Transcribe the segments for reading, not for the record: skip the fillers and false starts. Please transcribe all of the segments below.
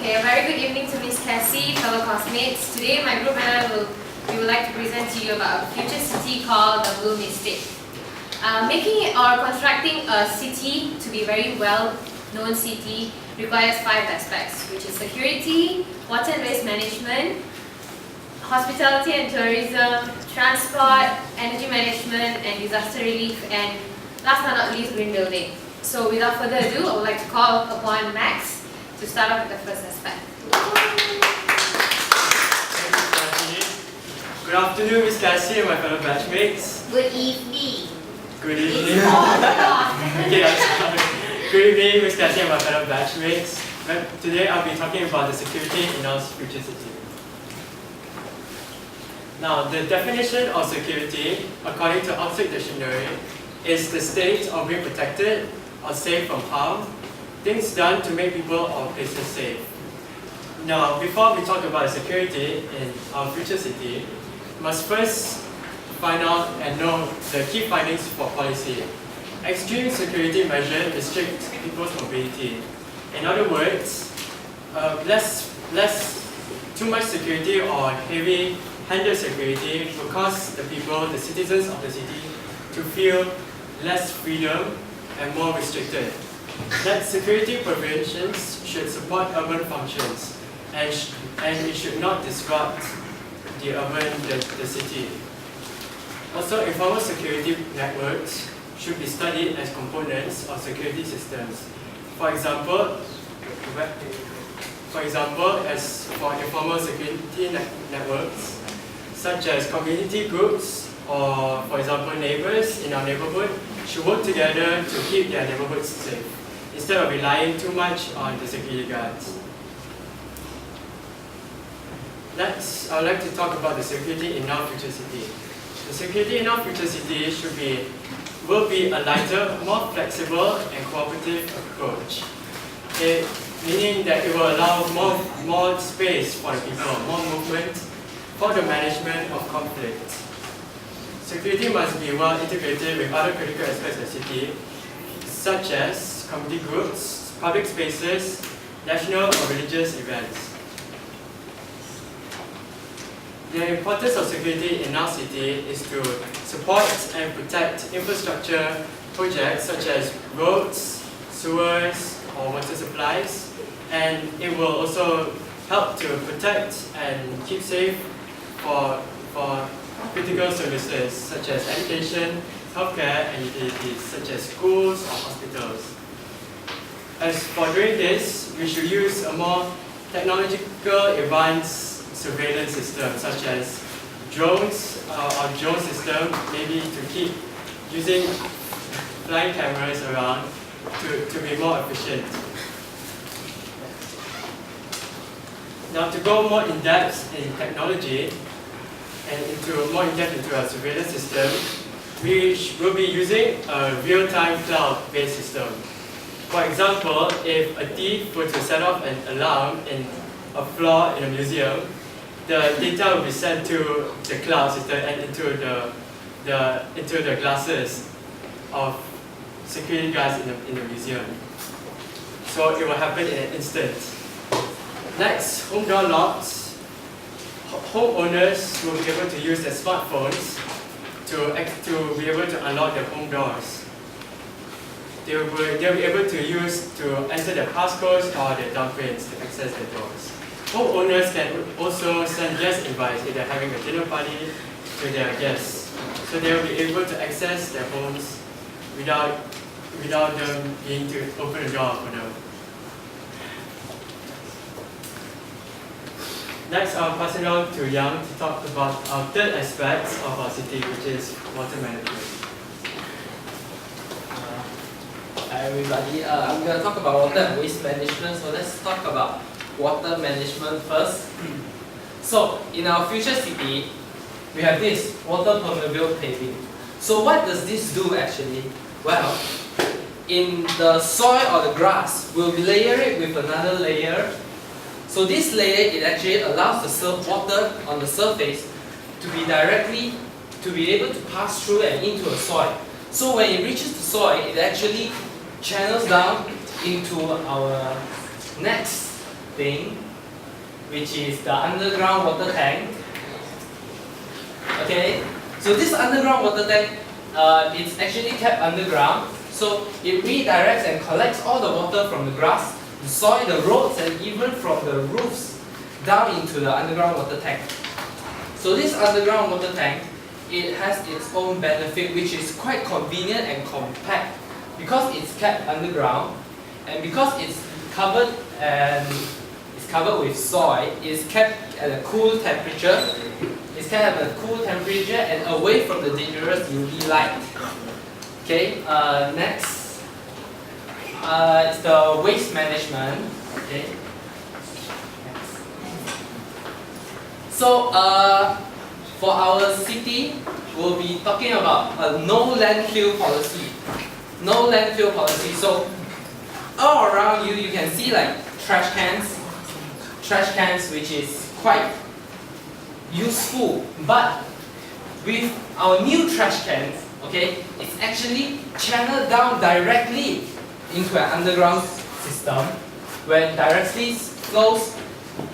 Okay, a very good evening to Miss Cassie, fellow classmates. Today, my group and I would like to present to you about a future city called the Bloom Estate. Making it or constructing a city to be a very well-known city requires 5 aspects, which is security, water and waste management, hospitality and tourism, transport, energy management, and disaster relief, and last but not least, green building. So without further ado, I would like to call upon Max to start off with the first aspect. Good afternoon, Miss Cassie and my fellow batchmates. Good evening. Good evening. Okay, I'm sorry. Good evening, Miss Cassie and my fellow batchmates. Today I'll be talking about the security in our future city. Now, the definition of security, according to Oxford Dictionary, is the state of being protected or safe from harm, things done to make people or places safe. Now, before we talk about security in our future city, we must first find out and know the key findings for policy. Extreme security measures restrict people's mobility. In other words, too much security or heavy-handed security will cause the people, the citizens of the city, to feel less freedom and more restricted. That security provisions should support urban functions and it should not disrupt the city. Also, informal security networks should be studied as components of security systems. For example, as for informal security networks, such as community groups or, for example, neighbors in our neighborhood should work together to keep their neighborhoods safe, instead of relying too much on the security guards. Next, I would like to talk about the security in our future city. The security in our future city will be a lighter, more flexible and cooperative approach. Meaning that it will allow more space for the people, more movement for the management of conflict. Security must be well integrated with other critical aspects of the city, such as community groups, public spaces, national or religious events. The importance of security in our city is to support and protect infrastructure projects such as roads, sewers, or water supplies, and it will also help to protect and keep safe for critical services such as education, healthcare, and utilities such as schools or hospitals. As for doing this, we should use a more technological advanced surveillance system such as drones or drone system, maybe to keep using flying cameras around to be more efficient. Now, to go more in depth in technology and more in depth into our surveillance system, we will be using a real-time cloud-based system. For example, if a thief were to set off an alarm in a floor in a museum, the data will be sent to the cloud system and into the glasses of security guards in the museum. So it will happen in an instant. Next, home door locks. Homeowners will be able to use their smartphones to be able to unlock their home doors. They'll be able to enter their passcodes or their thumbprints to access their doors. Homeowners can also send guest invites if they're having a dinner party to their guests. So they will be able to access their homes without them being to open the door for them. Next, I'll pass it on to Yang to talk about our third aspect of our city, which is water management. Hi everybody, I'm going to talk about water and waste management. So let's talk about water management first. So in our future city, we have this water permeable paving. So what does this do actually? Well, in the soil or the grass, we'll layer it with another layer. So this layer, it actually allows the water on the surface to be able to pass through and into the soil. So when it reaches the soil, it actually channels down into our next thing, which is the underground water tank. Okay, so this underground water tank, it's actually kept underground, so it redirects and collects all the water from the grass, the soil, the roads, and even from the roofs down into the underground water tank. So this underground water tank, it has its own benefit, which is quite convenient and compact because it's kept underground, and because it's covered with soil. It's kept at a cool temperature. It's kept at a cool temperature and away from the dangerous UV light. Okay. Next, it's the waste management. Okay. Next. So, for our city, we'll be talking about a no landfill policy. No landfill policy. So, all around you, you can see like trash cans, which is quite useful. But with our new trash cans, okay, it's actually channeled down directly into an underground system where it directly flows,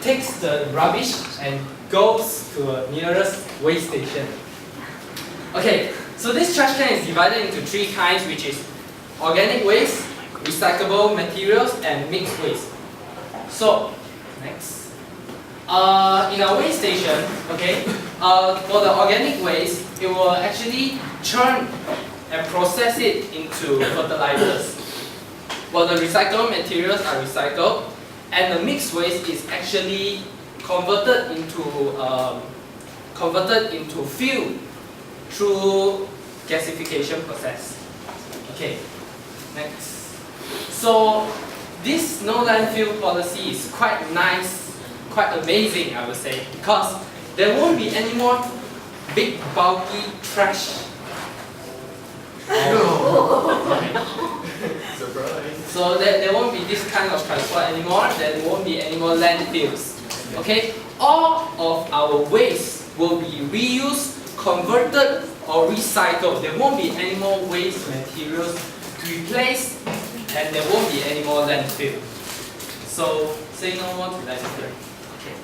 takes the rubbish and goes to a nearest waste station. Okay, so this trash can is divided into three kinds, which is organic waste, recyclable materials, and mixed waste. So, next. In our waste station, okay, for the organic waste, it will actually churn and process it into fertilizers. While the recyclable materials are recycled, and the mixed waste is actually converted into fuel through gasification process. Okay, next. So this no landfill policy is quite nice, quite amazing, I would say, because there won't be any more big bulky trash. Surprise. So there won't be this kind of transport anymore, there won't be any more landfills. Okay? All of our waste will be reused, converted or recycled. There won't be any more waste materials to replace, and there won't be any more landfill. So say no more to landfill. Okay.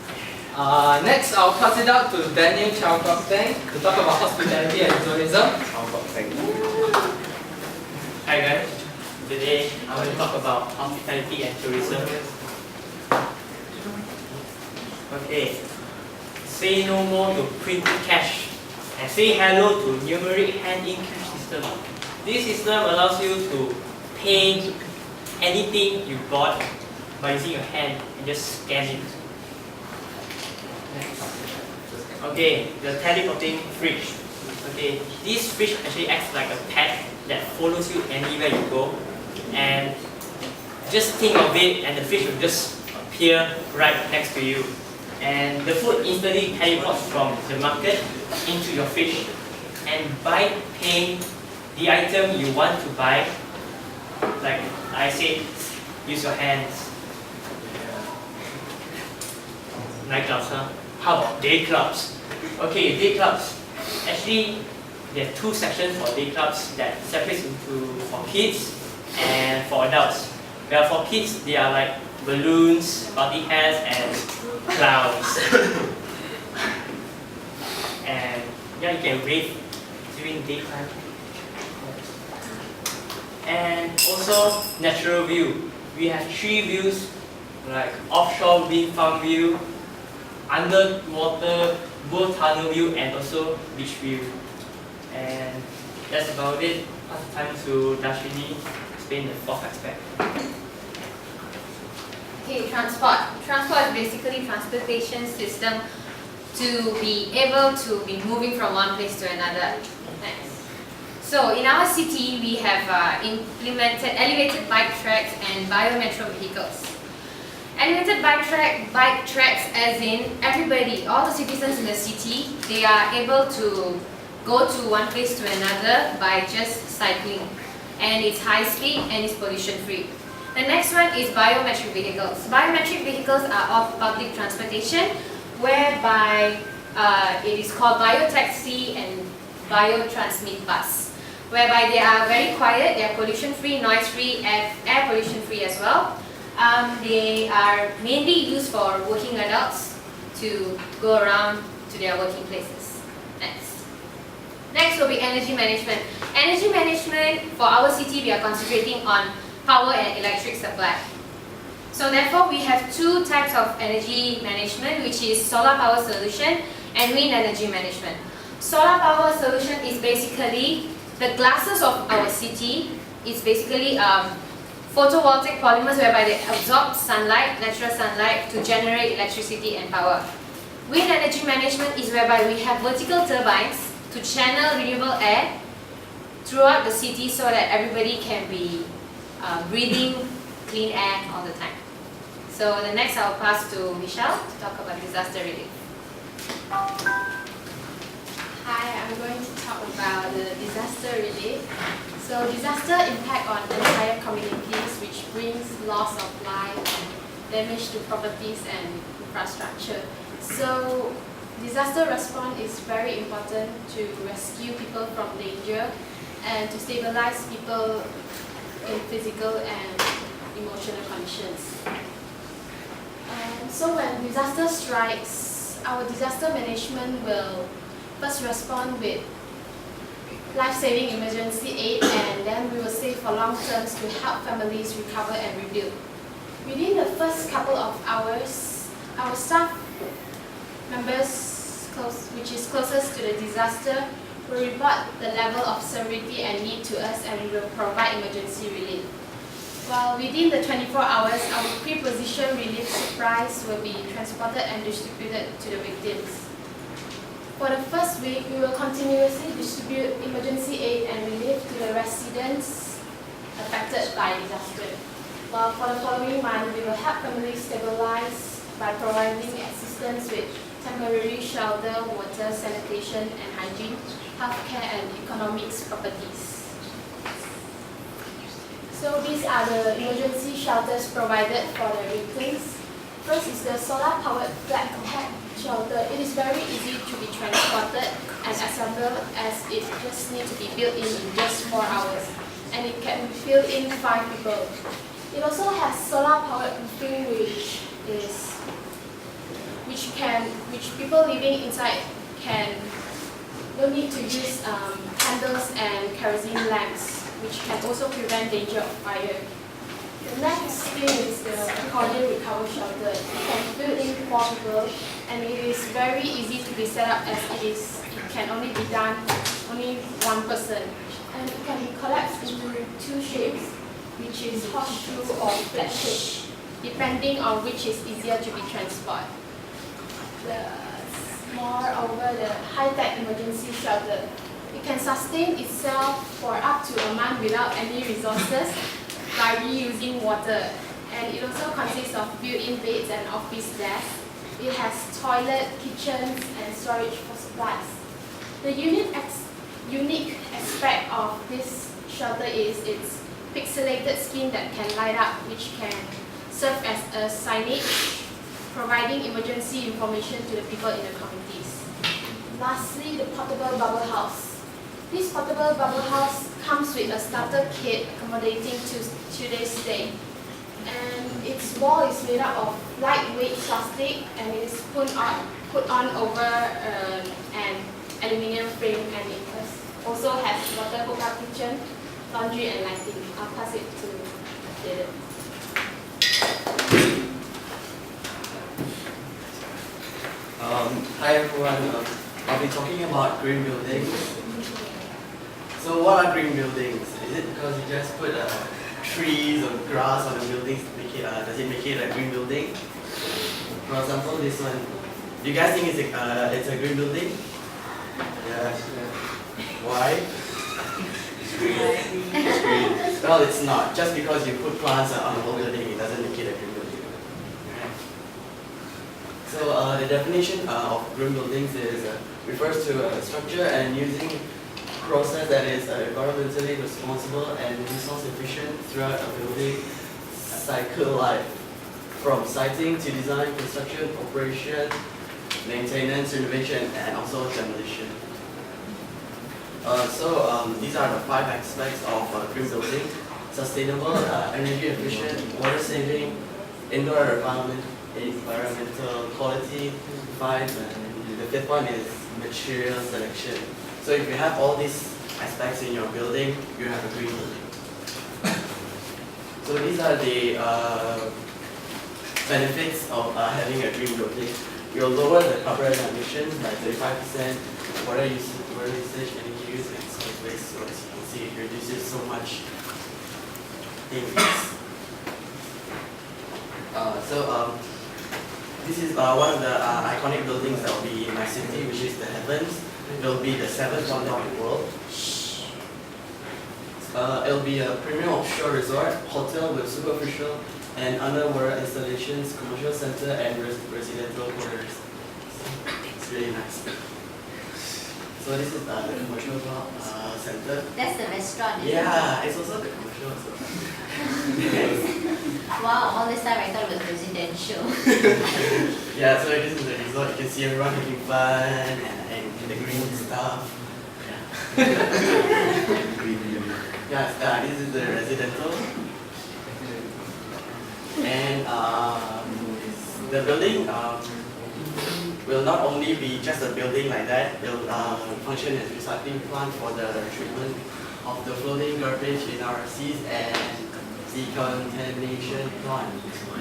Next, I'll pass it out to Daniel Chow Kok Teng to talk about hospitality and tourism. Hi guys, today I will talk about hospitality and tourism. Okay, say no more to printed cash and say hello to numeric hand-in cash system. This system allows you to pay anything you bought by using your hand and just scan it. Okay, the teleporting fridge. Okay, this fridge actually acts like a pet that follows you anywhere you go, and just think of it and the fish will just appear right next to you, and the food instantly teleports from the market into your fridge, and by paying the item you want to buy, like I said, use your hands. Nightclubs, huh? How about day clubs? Okay, day clubs. Actually, there are two sections for day clubs that separates into for kids and for adults. Where for kids, they are like balloons, party hats, and clowns. And yeah, you can rave during daytime. And also natural view. We have three views, like offshore wind farm view, underwater boat tunnel view, and also beach view. And that's about it. Pass the time to Darshini to explain the fourth aspect. Okay, transport. Transport is basically transportation system to be able to be moving from one place to another. Next. So in our city, we have implemented elevated bike tracks and biometro vehicles. Elevated bike tracks as in everybody, all the citizens in the city, they are able to go to one place to another by just cycling. And it's high speed and it's pollution free. The next one is biometric vehicles. Biometric vehicles are of public transportation whereby it is called biotaxi and biotransmit bus. Whereby they are very quiet, they are pollution free, noise free, air pollution free as well. They are mainly used for working adults to go around to their working places. Next will be energy management. Energy management for our city, we are concentrating on power and electric supply. So therefore, we have two types of energy management, which is solar power solution and wind energy management. Solar power solution is basically the glasses of our city. It's basically photovoltaic polymers whereby they absorb sunlight, natural sunlight, to generate electricity and power. Wind energy management is whereby we have vertical turbines to channel renewable air throughout the city so that everybody can be breathing clean air all the time. So the next I'll pass to Michelle to talk about disaster relief. Hi, I'm going to talk about the disaster relief. So disaster impact on entire communities, which brings loss of life and damage to properties and infrastructure. So disaster response is very important to rescue people from danger and to stabilize people in physical and emotional conditions. So when disaster strikes, our disaster management will first respond with life-saving emergency aid, and then we will save for long terms to help families recover and rebuild. Within the first couple of hours, our staff members which is closest to the disaster will report the level of severity and need to us, and we will provide emergency relief. While within the 24 hours, our pre-position relief supplies will be transported and distributed to the victims. For the first week, we will continuously distribute emergency aid and relief to the residents affected by disaster. While for the following month, we will help families stabilize by providing assistance with temporary shelter, water, sanitation and hygiene, healthcare and economics properties. So these are the emergency shelters provided for the victims. First is the solar powered flat pack shelter. It is very easy to be transported and assembled, as it just needs to be built in just 4 hours, and it can fill in 5 people. It also has solar powered roofing, which people living inside don't need to use candles and kerosene lamps, which can also prevent danger of fire. The next thing is the accordion recover shelter. It can fill in 4 people, and it is very easy to be set up, as it can only be done only 1 person. And it can be collapsed into 2 shapes, which is horseshoe or flat shape, depending on which is easier to be transported. Moreover, the high-tech emergency shelter. It can sustain itself for up to a month without any resources by reusing water. And it also consists of built-in beds and office desks. It has toilet, kitchens, and storage for supplies. The unique aspect of this shelter is its pixelated skin that can light up, which can serve as a signage, providing emergency information to the people in the communities. Lastly, the portable bubble house. This portable bubble house comes with a starter kit accommodating today's stay. And its wall is made up of lightweight plastic, and it is put on over an aluminium frame, and it also has water hookup kitchen, laundry and lighting. I'll pass it to David. Hi everyone, I'll be talking about green buildings. So what are green buildings? Is it because you just put trees or grass on the buildings to make it, does it make it a green building? For example, this one. Do you guys think it's a green building? Yeah. Why? It's green. Well, it's not. Just because you put plants on the whole building, it doesn't make it a green building. So the definition of green buildings is refers to a structure and using process that is environmentally responsible and resource efficient throughout a building cycle life, from siting to design, construction, operation, maintenance, renovation, and also demolition. These are the 5 aspects of green building. sustainable, energy efficient, water saving, indoor environmental quality, 5, and the 5th one is material selection. So if you have all these aspects in your building, you have a green building. So these are the benefits of having a green building. You'll lower the carbon emissions by 35%, water usage, energy use, and solid waste. So as you can see, it reduces so much things. This is one of the iconic buildings that will be in my city, which is the Heavens. It will be the 7th wonder of the world. It will be a premium offshore resort, hotel with superficial and underwater installations, commercial center, and residential quarters. It's really nice. So this is the commercial center. That's the restaurant. Isn't Yeah, it's also the commercial. it? Wow, all this time I thought it was residential. Yeah, so this is the resort. You can see everyone having fun and the green stuff. Yeah. Yeah, this is the residential. And the building will not only be just a building like that, it will function as a recycling plant for the treatment of the floating garbage in our seas and decontamination plant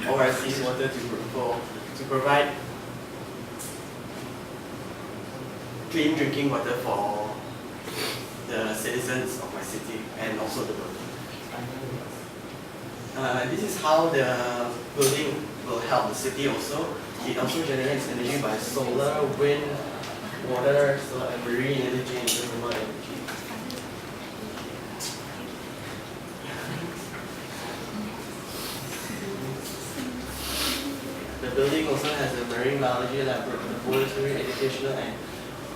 or seawater to provide clean drinking water for the citizens of my city and also the world. This is how the building will help the city also. It also generates energy by solar, wind, water, and marine energy and thermal energy. The building also has a marine biology laboratory, educational and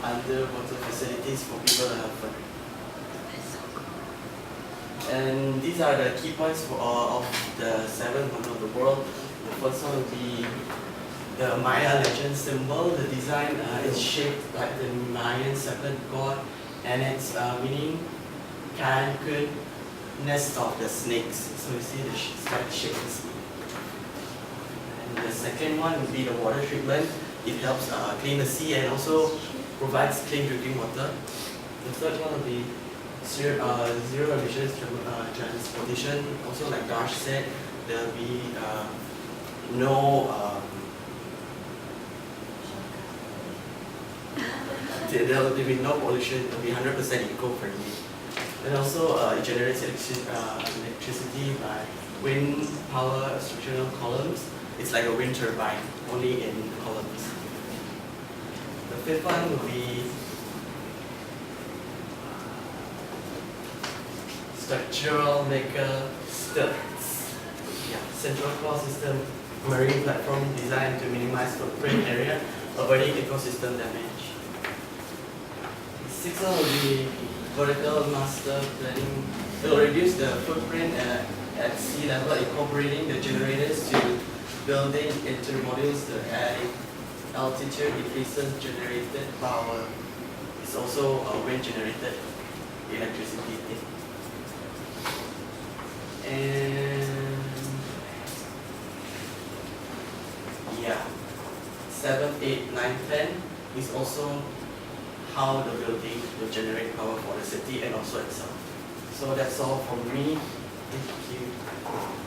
underwater facilities for people to have fun. And these are the key points of the 7th wonder of the world. The first one will be the Maya legend symbol. The design is shaped like the Mayan serpent god, and its meaning Cancun, nest of the snakes. So you see the shape of the snake. And the second one will be the water treatment. It helps clean the sea and also provides clean drinking water. The third one will be zero emissions transportation. Also, like Darsh said, there will be there will be no pollution. It will be 100% eco-friendly. And also, it generates electricity by wind power structural columns. It's like a wind turbine, only in columns. The fifth one will be structural maker stilts. Yeah, central core system, marine platform designed to minimize footprint area, avoiding ecosystem damage. The sixth one will be vertical master planning. It will reduce the footprint at sea level, incorporating the generators to building into modules to add altitude increases generated power. It's also wind generated electricity. And yeah, 7, 8, 9, 10 is also how the building will generate power for the city and also itself. So that's all from me. Thank you.